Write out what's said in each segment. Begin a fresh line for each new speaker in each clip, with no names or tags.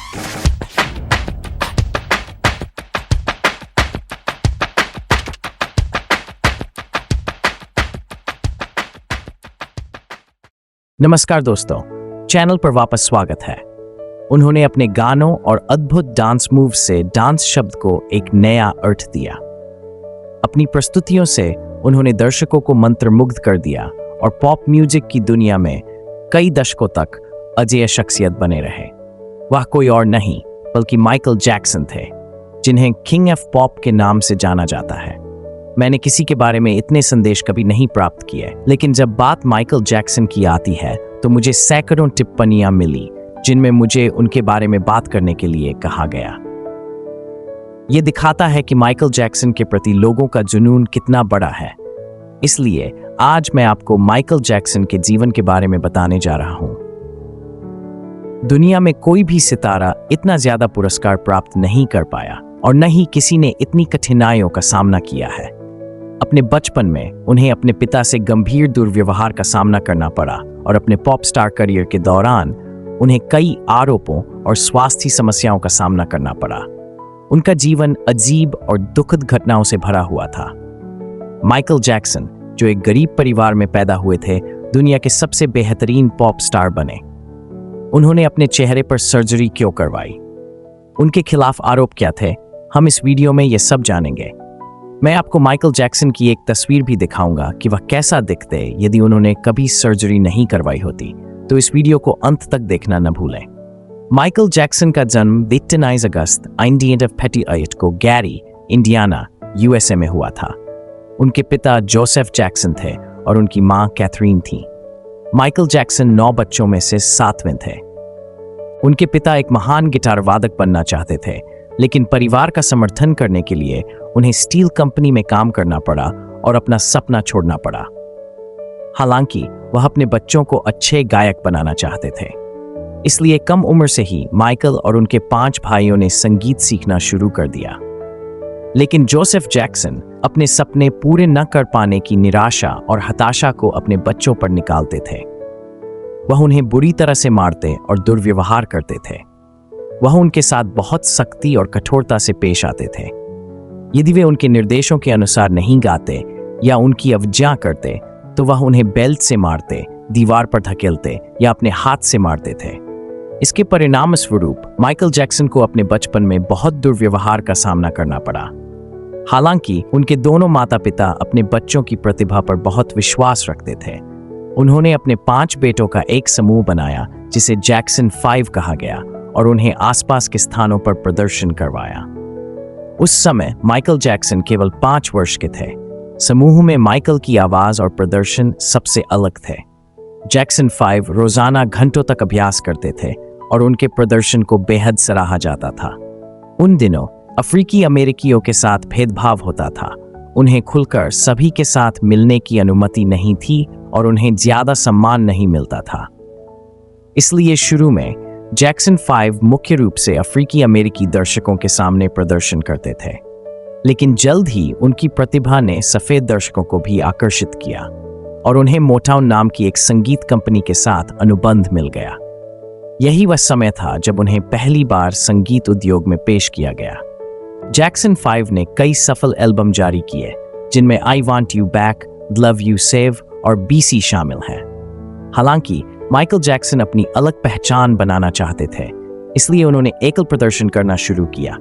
नमस्कार दोस्तों, चैनल पर वापस स्वागत है। उन्होंने अपने गानों और अद्भुत डांस मूव से डांस शब्द को एक नया अर्थ दिया। अपनी प्रस्तुतियों से उन्होंने दर्शकों को मंत्रमुग्ध कर दिया और पॉप म्यूजिक की दुनिया में कई दशकों तक अजेय शख्सियत बने रहे। वह कोई और नहीं बल्कि माइकल जैक्सन थे, जिन्हें किंग ऑफ पॉप के नाम से जाना जाता है। मैंने किसी के बारे में इतने संदेश कभी नहीं प्राप्त किए, लेकिन जब बात माइकल जैक्सन की आती है तो मुझे सैकड़ों टिप्पणियां मिली जिनमें मुझे उनके बारे में बात करने के लिए कहा गया। यह दिखाता है कि माइकल जैक्सन के प्रति लोगों का जुनून कितना बड़ा है। इसलिए आज मैं आपको माइकल जैक्सन के जीवन के बारे में बताने जा रहा हूं। दुनिया में कोई भी सितारा इतना ज्यादा पुरस्कार प्राप्त नहीं कर पाया और न ही किसी ने इतनी कठिनाइयों का सामना किया है। अपने बचपन में उन्हें अपने पिता से गंभीर दुर्व्यवहार का सामना करना पड़ा और अपने पॉप स्टार करियर के दौरान उन्हें कई आरोपों और स्वास्थ्य समस्याओं का सामना करना पड़ा। उनका जीवन अजीब और दुखद घटनाओं से भरा हुआ था। माइकल जैक्सन, जो एक गरीब परिवार में पैदा हुए थे, दुनिया के सबसे बेहतरीन पॉप स्टार बने। उन्होंने अपने चेहरे पर सर्जरी क्यों करवाई? उनके खिलाफ आरोप क्या थे? हम इस वीडियो में ये सब जानेंगे। मैं आपको माइकल जैक्सन की एक तस्वीर भी दिखाऊंगा कि वह कैसा दिखते यदि उन्होंने कभी सर्जरी नहीं करवाई होती। तो इस वीडियो को अंत तक देखना न भूलें। माइकल जैक्सन का जन्म 29 अगस्त 1958 को गैरी, इंडियाना, यूएसए में हुआ था। उनके पिता जोसेफ जैक्सन थे और उनकी मां कैथरीन थी। माइकल जैक्सन 9 बच्चों में से 7वें थे। उनके पिता एक महान गिटार वादक बनना चाहते थे, लेकिन परिवार का समर्थन करने के लिए उन्हें स्टील कंपनी में काम करना पड़ा और अपना सपना छोड़ना पड़ा। हालांकि वह अपने बच्चों को अच्छे गायक बनाना चाहते थे, इसलिए कम उम्र से ही माइकल और उनके 5 भाइयों ने संगीत सीखना शुरू कर दिया। लेकिन जोसेफ जैक्सन अपने सपने पूरे न कर पाने की निराशा और हताशा को अपने बच्चों पर निकालते थे। वह उन्हें बुरी तरह से मारते और दुर्व्यवहार करते थे। वह उनके साथ बहुत सख्ती और कठोरता से पेश आते थे। यदि वे उनके निर्देशों के अनुसार नहीं गाते या उनकी अवज्ञा करते तो वह उन्हें बेल्ट से मारते, दीवार पर धकेलते या अपने हाथ से मारते थे। इसके परिणाम स्वरूप माइकल जैक्सन को अपने बचपन में बहुत दुर्व्यवहार का सामना करना पड़ा। हालांकि उनके दोनों माता पिता अपने बच्चों की प्रतिभा पर बहुत विश्वास रखते थे। उन्होंने अपने 5 बेटों का एक समूह बनाया जिसे जैक्सन 5 कहा गया और उन्हें आसपास के स्थानों पर प्रदर्शन करवाया। उस समय माइकल जैक्सन केवल 5 वर्ष के थे। समूह में माइकल की आवाज और प्रदर्शन सबसे अलग थे। जैक्सन 5 रोजाना घंटों तक अभ्यास करते थे और उनके प्रदर्शन को बेहद सराहा जाता था। उन दिनों अफ्रीकी अमेरिकियों के साथ भेदभाव होता था। उन्हें खुलकर सभी के साथ मिलने की अनुमति नहीं थी और उन्हें ज्यादा सम्मान नहीं मिलता था। इसलिए शुरू में जैक्सन 5 मुख्य रूप से अफ्रीकी अमेरिकी दर्शकों के सामने प्रदर्शन करते थे, लेकिन जल्द ही उनकी प्रतिभा ने सफेद दर्शकों को भी आकर्षित किया और उन्हें मोटाउन नाम की एक संगीत कंपनी के साथ अनुबंध मिल गया। यही वह समय था जब उन्हें पहली बार संगीत उद्योग में पेश किया गया। जैक्सन 5 ने कई सफल एल्बम जारी किए, जिनमें I want you back, love you save और बीसी शामिल हैं। हालांकि माइकल जैक्सन अपनी अलग पहचान बनाना चाहते थे, इसलिए उन्होंने एकल प्रदर्शन करना शुरू किया।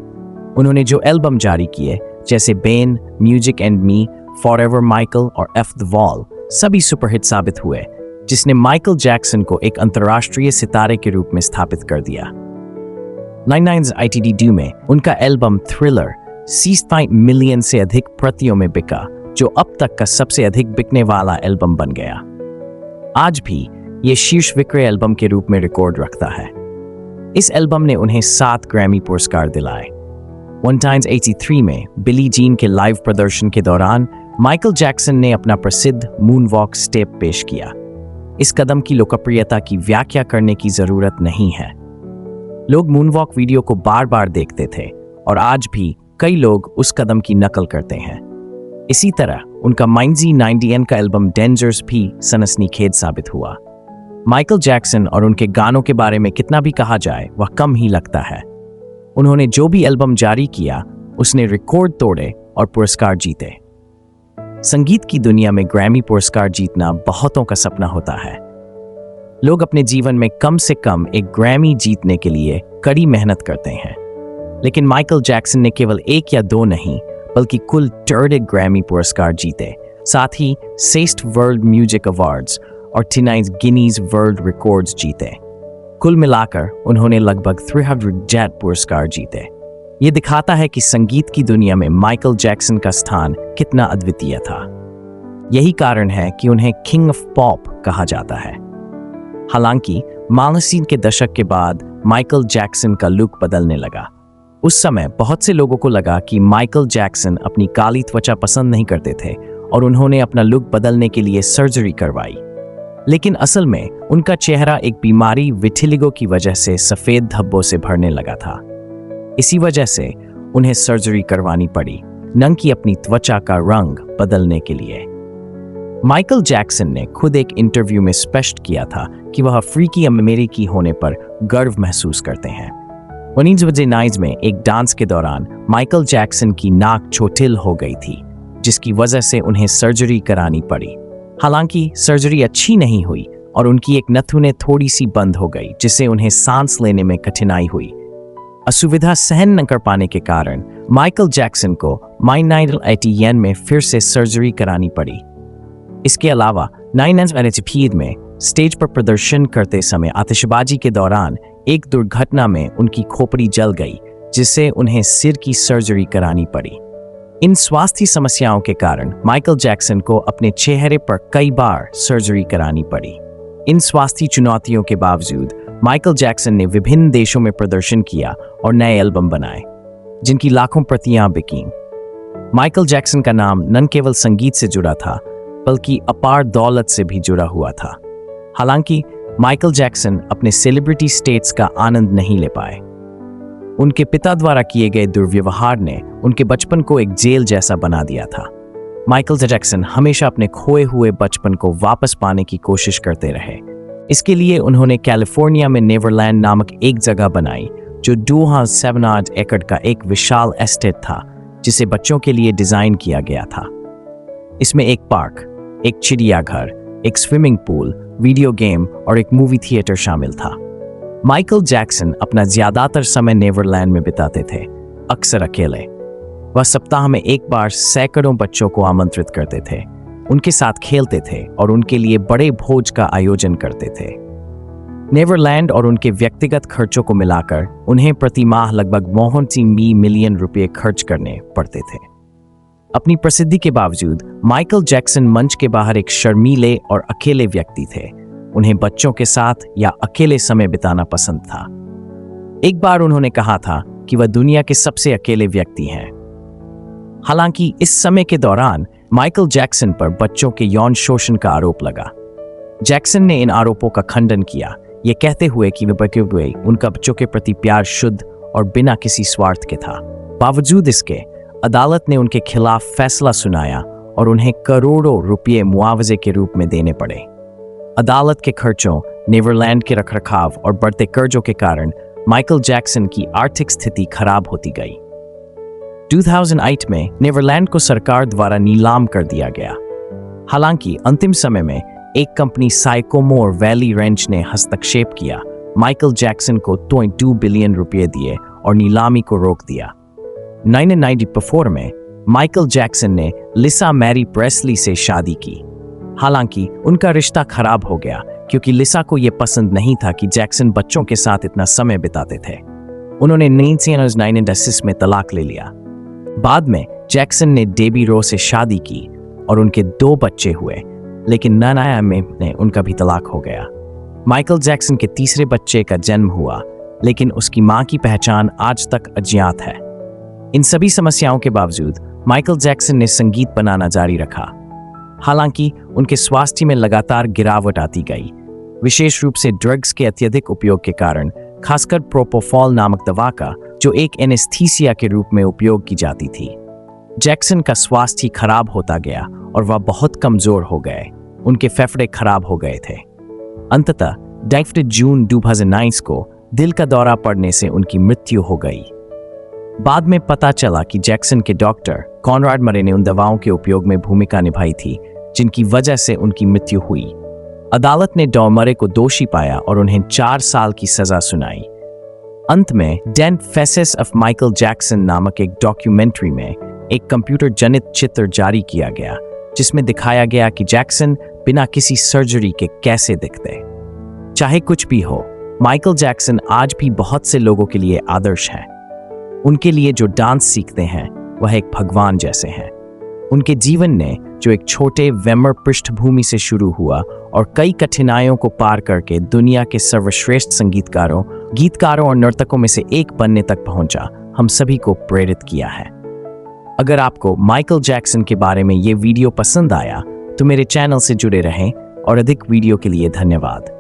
उन्होंने जो एल्बम जारी किए, जैसे Ben, music and me, forever Michael और एफ द वॉल, सभी सुपरहिट साबित हुए, जिसने माइकल जैक्सन को एक अंतर्राष्ट्रीय सितारे के रूप में स्थापित कर दिया। 99's ITD में उनका एल्बम थ्रिलर 65 मिलियन से अधिक प्रतियों में बिका, जो अब तक का सबसे अधिक बिकने वाला एल्बम बन गया। आज भी यह शीर्ष विक्रय एल्बम के रूप में रिकॉर्ड रखता है। इस एल्बम ने उन्हें 7 ग्रैमी पुरस्कार दिलाए। 1983 में बिली जीन के लाइव प्रदर्शन के दौरान माइकल जैक्सन ने अपना प्रसिद्ध मूनवॉक स्टेप पेश किया। इस कदम की लोकप्रियता की व्याख्या करने की जरूरत नहीं है। लोग मूनवॉक वीडियो को बार बार देखते थे और आज भी कई लोग उस कदम की नकल करते हैं। इसी तरह उनका माइंजी 90N का एल्बम डेंजर्स भी सनसनीखेज साबित हुआ। माइकल जैक्सन और उनके गानों के बारे में कितना भी कहा जाए वह कम ही लगता है। उन्होंने जो भी एल्बम जारी किया उसने रिकॉर्ड तोड़े और पुरस्कार जीते। संगीत की दुनिया में ग्रैमी पुरस्कार जीतना बहुतों का सपना होता है। लोग अपने जीवन में कम से कम एक ग्रैमी जीतने के लिए कड़ी मेहनत करते हैं, लेकिन माइकल जैक्सन ने केवल 1 या 2 नहीं बल्कि कुल 30 ग्रैमी पुरस्कार जीते। साथ ही 6 वर्ल्ड म्यूजिक अवार्ड्स और 39 गिनीज वर्ल्ड रिकॉर्ड्स जीते। कुल मिलाकर उन्होंने लगभग 300 पुरस्कार जीते। ये दिखाता है कि संगीत की दुनिया में माइकल जैक्सन का स्थान कितना अद्वितीय था। यही कारण है कि उन्हें किंग ऑफ पॉप कहा जाता है। हालांकि मालसीन के दशक के बाद माइकल जैक्सन का लुक बदलने लगा। उस समय बहुत से लोगों को लगा कि माइकल जैक्सन अपनी काली त्वचा पसंद नहीं करते थे और उन्होंने अपना लुक बदलने के लिए सर्जरी करवाई। लेकिन असल में उनका चेहरा एक बीमारी विटिलिगो की वजह से सफेद धब्बों से भरने लगा था। इसी वजह से उन्हें सर्जरी करवानी पड़ी, न कि अपनी त्वचा का रंग बदलने के लिए। माइकल जैक्सन ने खुद एक इंटरव्यू में स्पष्ट किया था कि वह अफ्रीकी अमेरिकी होने पर गर्व महसूस करते हैं। 1989 में एक डांस के दौरान माइकल जैक्सन की नाक चोटिल हो गई थी, जिसकी वजह से उन्हें सर्जरी करानी पड़ी। हालांकि सर्जरी अच्छी नहीं हुई और उनकी एक नथुने थोड़ी सी बंद हो गई, जिससे उन्हें सांस लेने में कठिनाई हुई। असुविधा सहन न कर पाने के कारण माइकल जैक्सन को 1980 में फिर से सर्जरी करानी पड़ी। इसके अलावा 1985 में स्टेज पर प्रदर्शन करते समय आतिशबाजी के दौरान एक दुर्घटना में उनकी खोपड़ी जल गई, जिससे उन्हें सिर की सर्जरी करानी पड़ी। इन स्वास्थ्य समस्याओं के कारण माइकल जैक्सन को अपने चेहरे पर कई बार सर्जरी करानी पड़ी। इन स्वास्थ्य चुनौतियों के बावजूद माइकल जैक्सन ने विभिन्न देशों में प्रदर्शन किया और नए एल्बम बनाए, जिनकी लाखों प्रतियां बिकीं। माइकल जैक्सन का नाम न केवल संगीत से जुड़ा था बल्कि अपार दौलत से भी जुड़ा हुआ था। हालांकि माइकल जैक्सन अपने सेलिब्रिटी स्टेटस का आनंद नहीं ले पाए। उनके पिता द्वारा किए गए दुर्व्यवहार ने उनके बचपन को एक जेल जैसा बना दिया था। माइकल जैक्सन हमेशा अपने खोए हुए बचपन को वापस पाने की कोशिश करते रहे। इसके लिए उन्होंने कैलिफोर्निया में नेवरलैंड नामक एक जगह बनाई, जो 207 एकड़ का एक विशाल एस्टेट था, जिसे बच्चों के लिए डिजाइन किया गया था। इसमें एक पार्क, एक चिड़ियाघर, एक स्विमिंग पूल, वीडियो गेम और एक मूवी थिएटर शामिल था। माइकल जैक्सन अपना ज्यादातर समय नेवरलैंड में बिताते थे, अक्सर अकेले। वह सप्ताह में एक बार सैकड़ों बच्चों को आमंत्रित करते थे, उनके साथ खेलते थे और उनके लिए बड़े भोज का आयोजन करते थे। नेवरलैंड और उनके व्यक्तिगत खर्चों को मिलाकर उन्हें प्रति माह लगभग 1 मिलियन रुपये खर्च करने पड़ते थे। अपनी प्रसिद्धि के बावजूद माइकल जैक्सन मंच के बाहर एक शर्मीले और अकेले व्यक्ति थे। उन्हें बच्चों के साथ या अकेले समय बिताना पसंद था। एक बार उन्होंने कहा था कि वह दुनिया के सबसे अकेले व्यक्ति हैं। हालांकि इस समय के दौरान माइकल जैक्सन पर बच्चों के यौन शोषण का आरोप लगा। जैक्सन ने इन आरोपों का खंडन किया, ये कहते हुए कि उनका बच्चों के प्रति प्यार शुद्ध और बिना किसी स्वार्थ के था। बावजूद इसके अदालत ने उनके खिलाफ फैसला सुनाया और उन्हें करोड़ों रुपये मुआवजे के रूप में देने पड़े। अदालत के खर्चों, नेवरलैंड के रखरखाव और बढ़ते कर्जों के कारण माइकल जैक्सन की आर्थिक स्थिति खराब होती गई। 2008 में नेवरलैंड को सरकार द्वारा नीलाम कर दिया गया। हालांकि अंतिम समय में एक कंपनी साइकोमोर वैली रेंच ने हस्तक्षेप किया, माइकल जैक्सन को 2.2 बिलियन रुपये दिए और नीलामी को रोक दिया। 1994 में माइकल जैक्सन ने लिसा मैरी प्रेस्ली से शादी की। हालांकि उनका रिश्ता खराब हो गया क्योंकि लिसा को यह पसंद नहीं था कि जैक्सन बच्चों के साथ इतना समय बिताते थे। उन्होंने 1996 में तलाक ले लिया। बाद में जैक्सन ने डेबी रो से शादी की और उनके 2 बच्चे हुए, लेकिन 1999 में उनका भी तलाक हो गया। माइकल जैक्सन के तीसरे बच्चे का जन्म हुआ, लेकिन उसकी मां की पहचान आज तक अज्ञात है। इन सभी समस्याओं के बावजूद माइकल जैक्सन ने संगीत बनाना जारी रखा। हालांकि उनके स्वास्थ्य में लगातार गिरावट आती गई, विशेष रूप से ड्रग्स के अत्यधिक उपयोग के कारण, खासकर प्रोपोफॉल नामक दवा का, जो एक एनेस्थीसिया के रूप में उपयोग की जाती थी। जैक्सन का स्वास्थ्य खराब होता गया और वह बहुत कमजोर हो गए। उनके फेफड़े खराब हो गए थे। अंततः 10 जून 2009 को दिल का दौरा पड़ने से उनकी मृत्यु हो गई। बाद में पता चला कि जैक्सन के डॉक्टर कॉनराड मरे ने उन दवाओं के उपयोग में भूमिका निभाई थी जिनकी वजह से उनकी मृत्यु हुई। अदालत ने डॉ मरे को दोषी पाया और उन्हें 4 साल की सजा सुनाई। अंत में then faces of Michael Jackson नामक एक डॉक्यूमेंट्री में एक कंप्यूटर जनित चित्र जारी किया गया जिसमें दिखाया गया कि जैक्सन बिना किसी सर्जरी के कैसे दिखते। चाहे कुछ भी हो, माइकल जैक्सन आज भी बहुत से लोगों के लिए आदर्श हैं। उनके लिए जो डांस सीखते हैं वह एक भगवान जैसे हैं। उनके जीवन ने जो एक छोटे वेमर पृष्ठभूमि से शुरू हुआ और कई कठिनाइयों को पार करके दुनिया के सर्वश्रेष्ठ संगीतकारों, गीतकारों और नर्तकों में से एक बनने तक पहुंचा, हम सभी को प्रेरित किया है। अगर आपको माइकल जैक्सन के बारे में ये वीडियो पसंद आया तो मेरे चैनल से जुड़े रहें और अधिक वीडियो के लिए धन्यवाद।